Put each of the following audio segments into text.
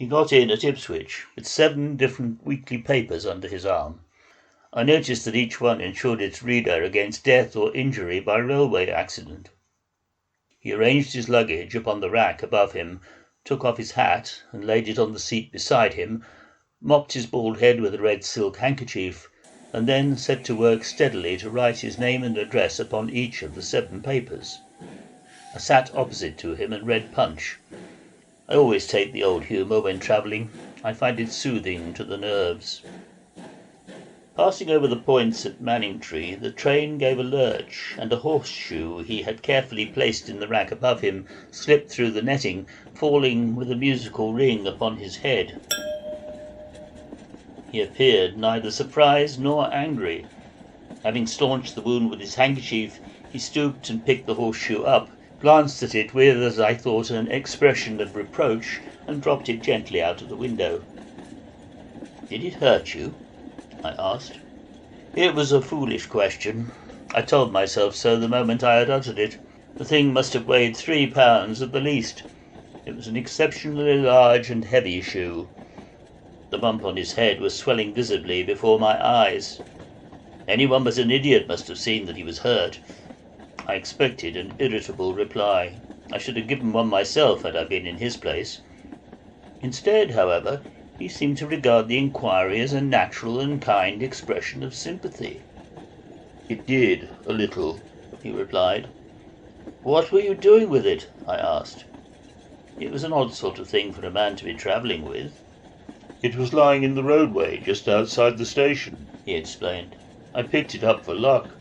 He got in at Ipswich with 7 different weekly papers under his arm. I noticed that each one insured its reader against death or injury by railway accident. He arranged his luggage upon the rack above him, took off his hat and laid it on the seat beside him, mopped his bald head with a red silk handkerchief, and then set to work steadily to write his name and address upon each of the 7 papers. I sat opposite to him and read Punch. I always take the old humour when travelling. I find it soothing to the nerves. Passing over the points at Manningtree, the train gave a lurch, and a horseshoe he had carefully placed in the rack above him slipped through the netting, falling with a musical ring upon his head. He appeared neither surprised nor angry. Having staunched the wound with his handkerchief, he stooped and picked the horseshoe up, glanced at it with, as I thought, an expression of reproach, and dropped it gently out of the window. "Did it hurt you?" I asked. It was a foolish question. I told myself so the moment I had uttered it. The thing must have weighed 3 pounds at the least. It was an exceptionally large and heavy shoe. The bump on his head was swelling visibly before my eyes. Anyone but an idiot must have seen that he was hurt. I expected an irritable reply. I should have given one myself had I been in his place. Instead, however, he seemed to regard the inquiry as a natural and kind expression of sympathy. "It did, a little," he replied. "What were you doing with it?" I asked. It was an odd sort of thing for a man to be travelling with. "It was lying in the roadway just outside the station," he explained. "I picked it up for luck."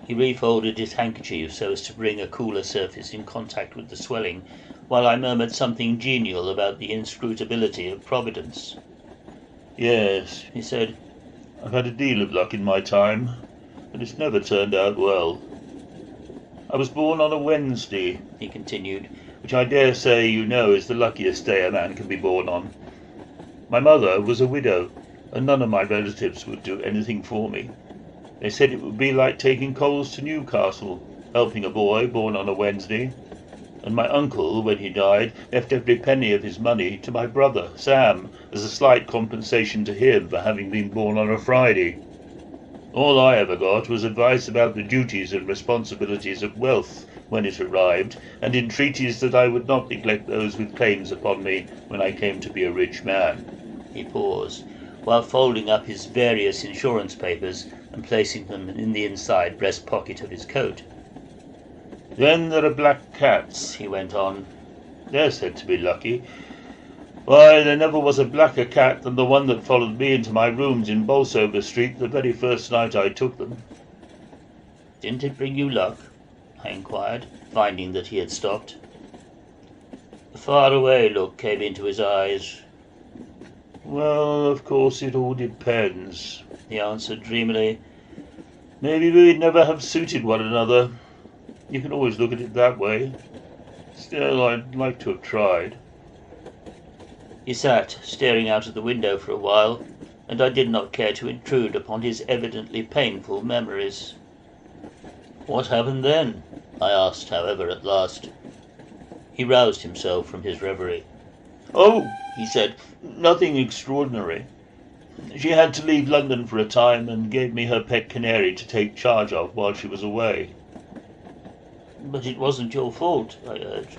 He refolded his handkerchief so as to bring a cooler surface in contact with the swelling, while I murmured something genial about the inscrutability of Providence. "Yes," he said, "I've had a deal of luck in my time, but it's never turned out well. I was born on a Wednesday," he continued, "which I dare say you know is the luckiest day a man can be born on. My mother was a widow, and none of my relatives would do anything for me. They said it would be like taking coals to Newcastle, helping a boy born on a Wednesday. And my uncle, when he died, left every penny of his money to my brother, Sam, as a slight compensation to him for having been born on a Friday. All I ever got was advice about the duties and responsibilities of wealth when it arrived, and entreaties that I would not neglect those with claims upon me when I came to be a rich man." He paused, while folding up his various insurance papers and placing them in the inside breast pocket of his coat. "Then there are black cats," he went on. "They're said to be lucky. Why, there never was a blacker cat than the one that followed me into my rooms in Bolsover Street the very first night I took them." "Didn't it bring you luck?" I inquired, finding that he had stopped. A far-away look came into his eyes. "Well, of course it all depends," he answered dreamily. "Maybe we'd never have suited one another. You can always look at it that way. Still, I'd like to have tried." He sat staring out of the window for a while, and I did not care to intrude upon his evidently painful memories. "What happened then?" I asked, however, at last. He roused himself from his reverie. "Oh," he said, "nothing extraordinary. She had to leave London for a time and gave me her pet canary to take charge of while she was away." "But it wasn't your fault," I urged.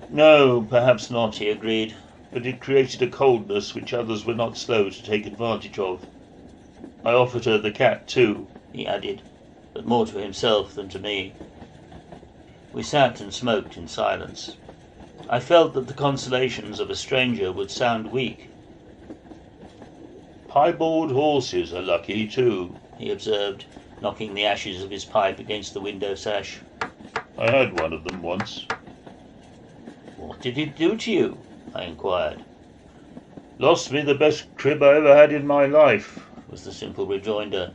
"No, perhaps not," he agreed, "but it created a coldness which others were not slow to take advantage of. I offered her the cat too," he added, but more to himself than to me. We sat and smoked in silence. I felt that the consolations of a stranger would sound weak. "Piebald horses are lucky too," he observed, knocking the ashes of his pipe against the window sash. "I had one of them once." "What did it do to you?" I inquired. "Lost me the best crib I ever had in my life," was the simple rejoinder.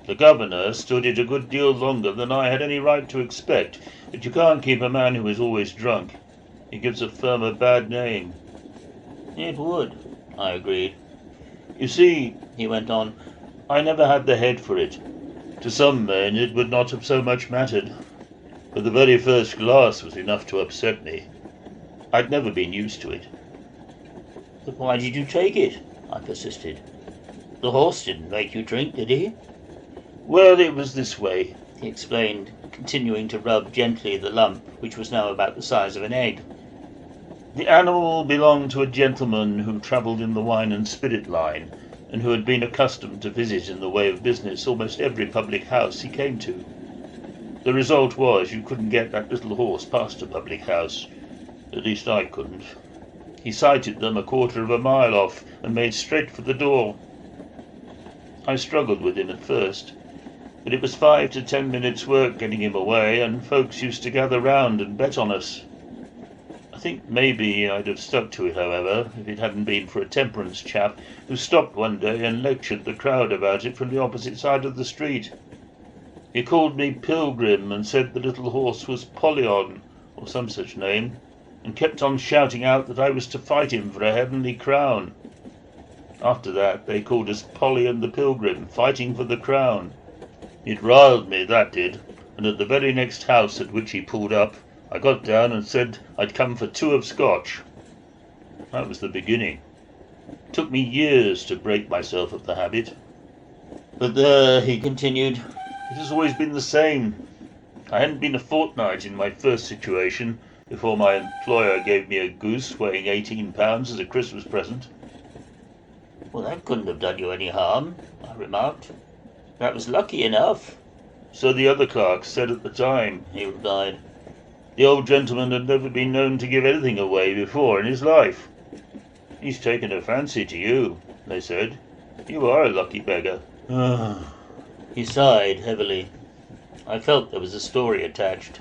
"The governor stood it a good deal longer than I had any right to expect, but you can't keep a man who is always drunk. He gives a firm a bad name." "It would," I agreed. "You see," he went on, "I never had the head for it. To some men it would not have so much mattered, but the very first glass was enough to upset me. I'd never been used to it." "But why did you take it?" I persisted. "The horse didn't make you drink, did he?" "Well, it was this way," he explained, continuing to rub gently the lump, which was now about the size of an egg. "The animal belonged to a gentleman who travelled in the wine and spirit line, and who had been accustomed to visit in the way of business almost every public house he came to. The result was you couldn't get that little horse past a public house. At least I couldn't. He sighted them a quarter of a mile off and made straight for the door. I struggled with him at first, but it was 5 to 10 minutes' work getting him away, and folks used to gather round and bet on us. I think maybe I'd have stuck to it, however, if it hadn't been for a temperance chap who stopped one day and lectured the crowd about it from the opposite side of the street. He called me Pilgrim and said the little horse was Polyon, or some such name, and kept on shouting out that I was to fight him for a heavenly crown. After that they called us Polly and the Pilgrim, fighting for the crown. It riled me, that did, and at the very next house at which he pulled up, I got down and said I'd come for 2 of Scotch. That was the beginning. It took me years to break myself of the habit. But there," he continued, "it has always been the same. I hadn't been a fortnight in my first situation before my employer gave me a goose weighing 18 pounds as a Christmas present." "Well, that couldn't have done you any harm," I remarked. "That was lucky enough." "So the other clerks said at the time," he replied. "The old gentleman had never been known to give anything away before in his life. He's taken a fancy to you, they said. You are a lucky beggar." He sighed heavily. I felt there was a story attached.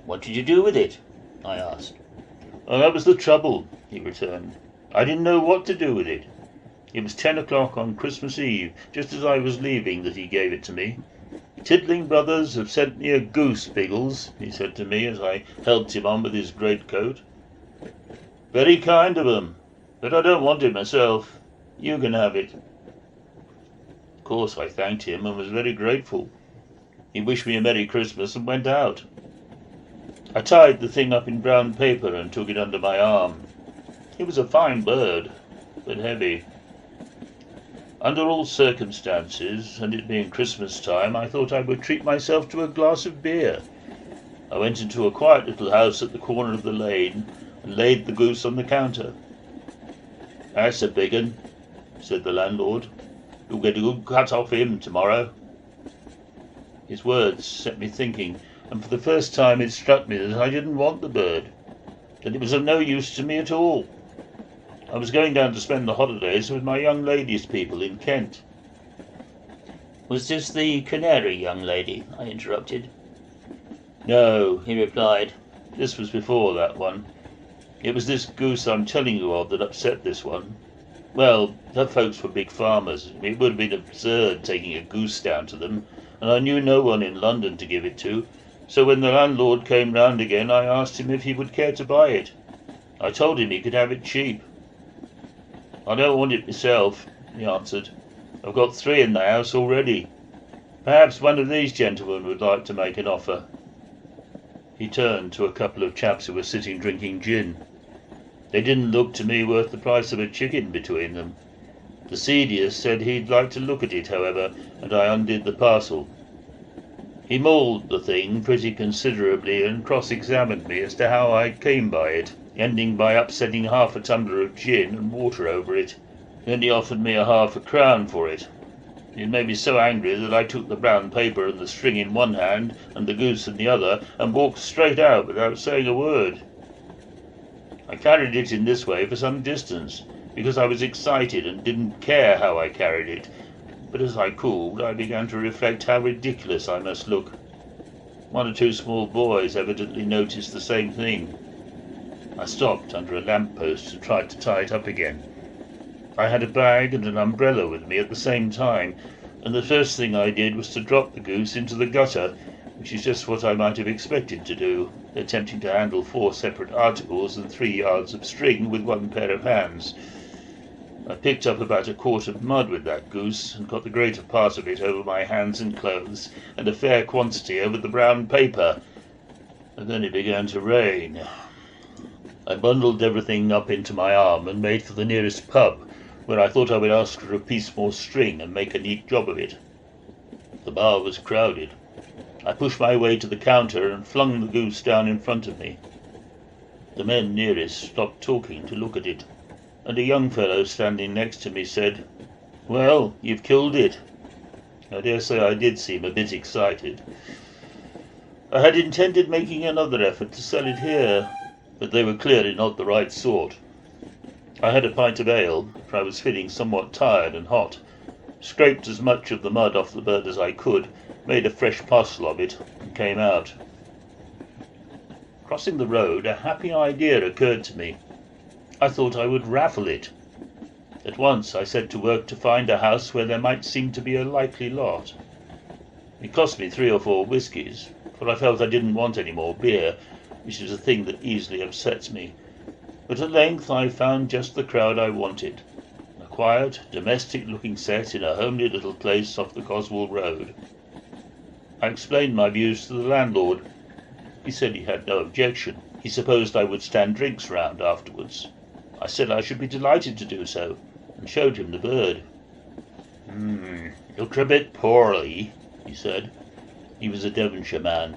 "What did you do with it?" I asked. "Oh, that was the trouble," he returned. "I didn't know what to do with it. It was 10 o'clock on Christmas Eve, just as I was leaving, that he gave it to me. 'Tiddling brothers have sent me a goose, Biggles,' he said to me as I helped him on with his greatcoat. 'Very kind of 'em, but I don't want it myself. You can have it.' Of course I thanked him and was very grateful. He wished me a Merry Christmas and went out. I tied the thing up in brown paper and took it under my arm. It was a fine bird, but heavy. Under all circumstances, and it being Christmas time, I thought I would treat myself to a glass of beer. I went into a quiet little house at the corner of the lane and laid the goose on the counter. 'That's a big un,' said the landlord. 'You'll get a good cut off him tomorrow.' His words set me thinking, and for the first time it struck me that I didn't want the bird, that it was of no use to me at all. I was going down to spend the holidays with my young ladies' people in Kent." "Was this the canary young lady?" I interrupted. "No," he replied. "This was before that one. It was this goose I'm telling you of that upset this one. Well, her folks were big farmers. It would have been absurd taking a goose down to them, and I knew no one in London to give it to, so when the landlord came round again I asked him if he would care to buy it. I told him he could have it cheap. 'I don't want it myself,' he answered. 'I've got 3 in the house already. Perhaps one of these gentlemen would like to make an offer.' He turned to a couple of chaps who were sitting drinking gin. They didn't look to me worth the price of a chicken between them. The seediest said he'd like to look at it, however, and I undid the parcel. He mauled the thing pretty considerably and cross-examined me as to how I came by it, ending by upsetting half a tumbler of gin and water over it. Then he offered me a half-a-crown for it. It made me so angry that I took the brown paper and the string in one hand and the goose in the other and walked straight out without saying a word. I carried it in this way for some distance, because I was excited and didn't care how I carried it, but as I cooled I began to reflect how ridiculous I must look. 1 or 2 small boys evidently noticed the same thing. I stopped under a lamp-post and tried to tie it up again. I had a bag and an umbrella with me at the same time, and the first thing I did was to drop the goose into the gutter, which is just what I might have expected to do, attempting to handle 4 separate articles and 3 yards of string with 1 pair of hands. I picked up about a quart of mud with that goose, and got the greater part of it over my hands and clothes, and a fair quantity over the brown paper, and then it began to rain. I bundled everything up into my arm and made for the nearest pub, where I thought I would ask for a piece more string and make a neat job of it. The bar was crowded. I pushed my way to the counter and flung the goose down in front of me. The men nearest stopped talking to look at it, and a young fellow standing next to me said, "Well, you've killed it." I dare say I did seem a bit excited. I had intended making another effort to sell it here, but they were clearly not the right sort. I had a pint of ale, for I was feeling somewhat tired and hot, scraped as much of the mud off the bird as I could, made a fresh parcel of it, and came out. Crossing the road, a happy idea occurred to me. I thought I would raffle it. At once I set to work to find a house where there might seem to be a likely lot. It cost me 3 or 4 whiskies, for I felt I didn't want any more beer, which is a thing that easily upsets me. But at length I found just the crowd I wanted. A quiet, domestic-looking set in a homely little place off the Coswell Road. I explained my views to the landlord. He said he had no objection. He supposed I would stand drinks round afterwards. I said I should be delighted to do so, and showed him the bird. Looks a bit poorly," he said. He was a Devonshire man.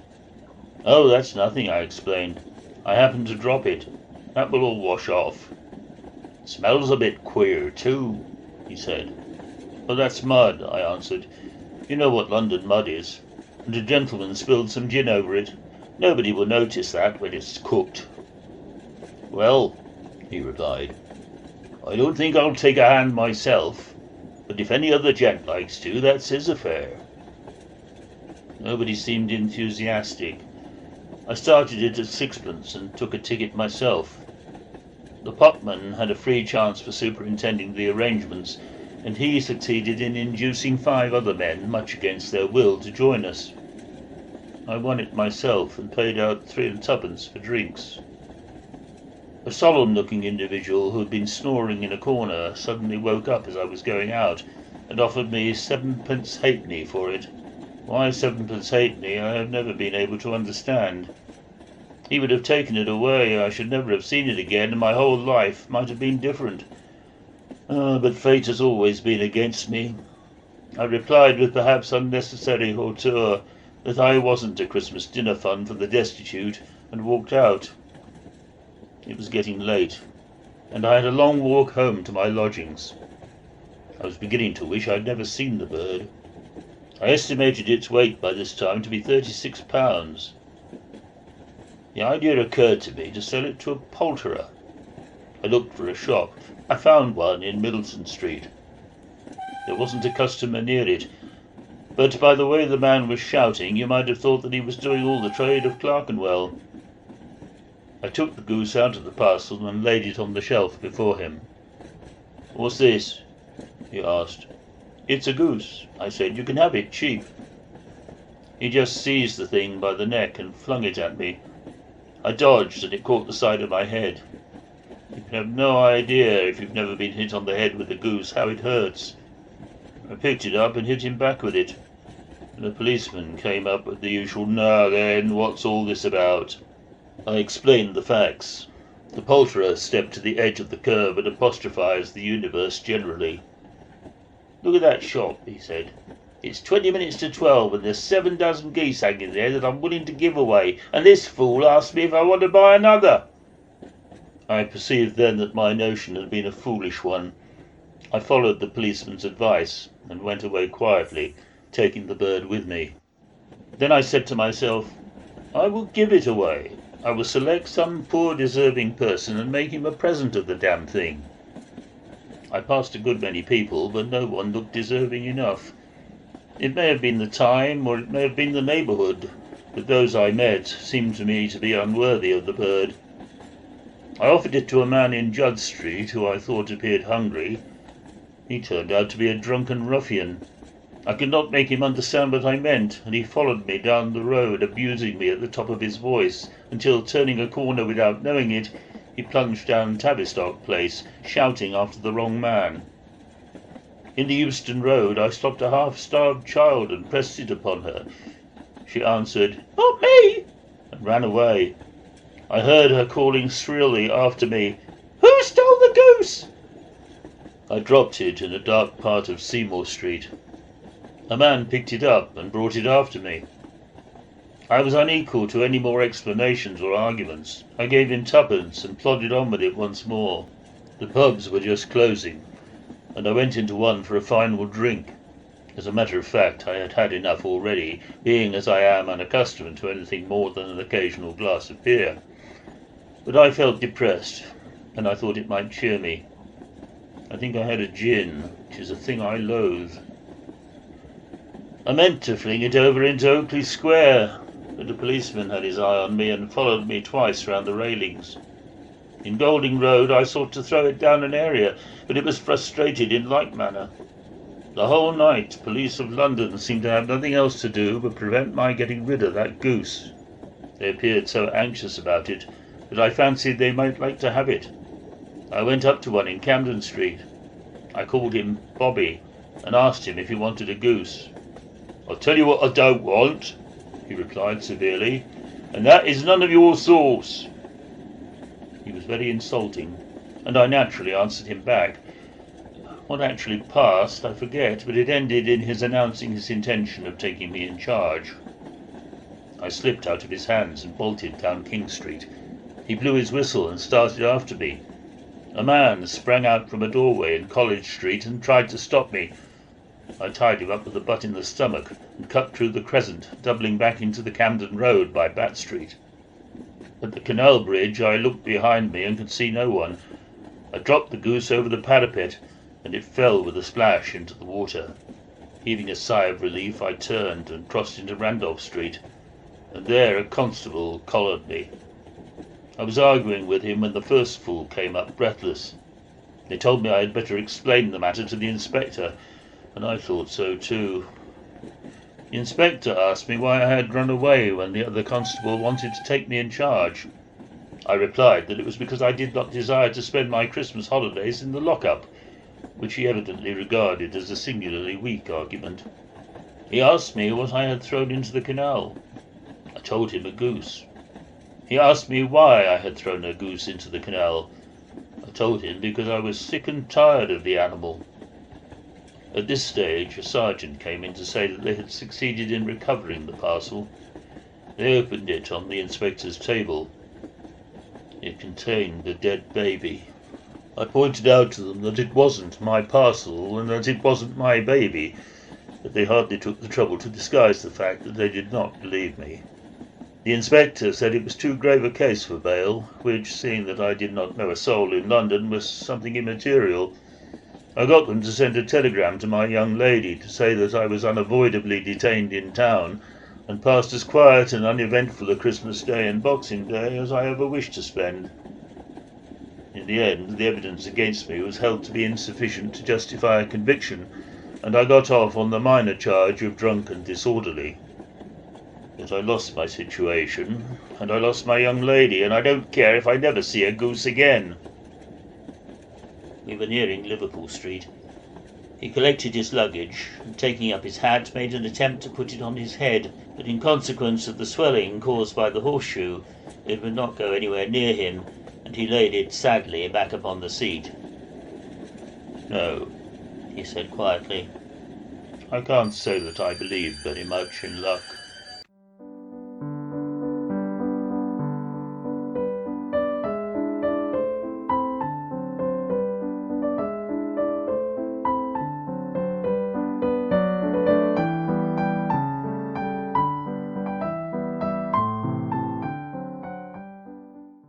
"Oh, that's nothing," I explained. "I happened to drop it. That will all wash off." "Smells a bit queer, too," he said. "Oh, that's mud," I answered. "You know what London mud is. And a gentleman spilled some gin over it. Nobody will notice that when it's cooked." "Well," he replied, "I don't think I'll take a hand myself, but if any other gent likes to, that's his affair." Nobody seemed enthusiastic. I started it at 6pence and took a ticket myself. The potman had a free chance for superintending the arrangements, and he succeeded in inducing 5 other men, much against their will, to join us. I won it myself and paid out 3 and 2pence for drinks. A solemn-looking individual who had been snoring in a corner suddenly woke up as I was going out, and offered me 7pence halfpenny for it. Why 7pence halfpenny I have never been able to understand. He would have taken it away, I should never have seen it again, and my whole life might have been different. But fate has always been against me. I replied with perhaps unnecessary hauteur that I wasn't a Christmas dinner fund for the destitute, and walked out. It was getting late, and I had a long walk home to my lodgings. I was beginning to wish I'd never seen the bird. I estimated its weight by this time to be 36 pounds. The idea occurred to me to sell it to a poulterer. I looked for a shop. I found one in Middleton Street. There wasn't a customer near it, but by the way the man was shouting, you might have thought that he was doing all the trade of Clerkenwell. I took the goose out of the parcel and laid it on the shelf before him. "What's this?" he asked. "It's a goose," I said. "You can have it cheap." He just seized the thing by the neck and flung it at me. I dodged, and it caught the side of my head. You can have no idea, if you've never been hit on the head with a goose, how it hurts. I picked it up and hit him back with it. And the policeman came up with the usual, "Now then, what's all this about?" I explained the facts. The poulterer stepped to the edge of the curb and apostrophized the universe generally. "Look at that shop," he said. "It's 20 minutes to 12, and there's 7 dozen geese hanging there that I'm willing to give away, and this fool asked me if I want to buy another." I perceived then that my notion had been a foolish one. I followed the policeman's advice, and went away quietly, taking the bird with me. Then I said to myself, I will give it away. I will select some poor deserving person and make him a present of the damn thing. I passed a good many people, but no one looked deserving enough. It may have been the time, or it may have been the neighbourhood, but those I met seemed to me to be unworthy of the bird. I offered it to a man in Judd Street who I thought appeared hungry. He turned out to be a drunken ruffian. I could not make him understand what I meant, and he followed me down the road, abusing me at the top of his voice, until, turning a corner without knowing it, he plunged down Tavistock Place, shouting after the wrong man. In the Euston Road I stopped a half-starved child and pressed it upon her. She answered, "Not me," and ran away. I heard her calling shrilly after me, "Who stole the goose?" I dropped it in a dark part of Seymour Street. A man picked it up and brought it after me. I was unequal to any more explanations or arguments. I gave him twopence and plodded on with it once more. The pubs were just closing, and I went into one for a final drink. As a matter of fact, I had had enough already, being as I am unaccustomed to anything more than an occasional glass of beer. But I felt depressed, and I thought it might cheer me. I think I had a gin, which is a thing I loathe. I meant to fling it over into Oakley Square, but a policeman had his eye on me and followed me twice round the railings. In Golding Road I sought to throw it down an area, but it was frustrated in like manner. The whole night police of London seemed to have nothing else to do but prevent my getting rid of that goose. They appeared so anxious about it that I fancied they might like to have it. I went up to one in Camden Street. I called him Bobby and asked him if he wanted a goose. "I'll tell you what I don't want," he replied severely, "and that is none of your sauce." He was very insulting, and I naturally answered him back. What actually passed, I forget, but it ended in his announcing his intention of taking me in charge. I slipped out of his hands and bolted down King Street. He blew his whistle and started after me. A man sprang out from a doorway in College Street and tried to stop me. I tied him up with a butt in the stomach and cut through the Crescent, doubling back into the Camden Road by Bat Street. At the Canal Bridge I looked behind me and could see no one. I dropped the goose over the parapet, and it fell with a splash into the water. Heaving a sigh of relief, I turned and crossed into Randolph Street, and there a constable collared me. I was arguing with him when the first fool came up, breathless. They told me I had better explain the matter to the inspector, and I thought so too. The inspector asked me why I had run away when the other constable wanted to take me in charge. I replied that it was because I did not desire to spend my Christmas holidays in the lock-up, which he evidently regarded as a singularly weak argument. He asked me what I had thrown into the canal. I told him a goose. He asked me why I had thrown a goose into the canal. I told him because I was sick and tired of the animal. At this stage a sergeant came in to say that they had succeeded in recovering the parcel. They opened it on the inspector's table. It contained a dead baby. I pointed out to them that it wasn't my parcel and that it wasn't my baby, but they hardly took the trouble to disguise the fact that they did not believe me. The inspector said it was too grave a case for bail, which, seeing that I did not know a soul in London, was something immaterial. I got them to send a telegram to my young lady to say that I was unavoidably detained in town, and passed as quiet and uneventful a Christmas Day and Boxing Day as I ever wished to spend. In the end, the evidence against me was held to be insufficient to justify a conviction, and I got off on the minor charge of drunk and disorderly. But I lost my situation, and I lost my young lady, and I don't care if I never see a goose again. We were nearing Liverpool Street. He collected his luggage, and taking up his hat, made an attempt to put it on his head, but in consequence of the swelling caused by the horseshoe, it would not go anywhere near him, and he laid it sadly back upon the seat. "No," he said quietly, "I can't say that I believe very much in luck."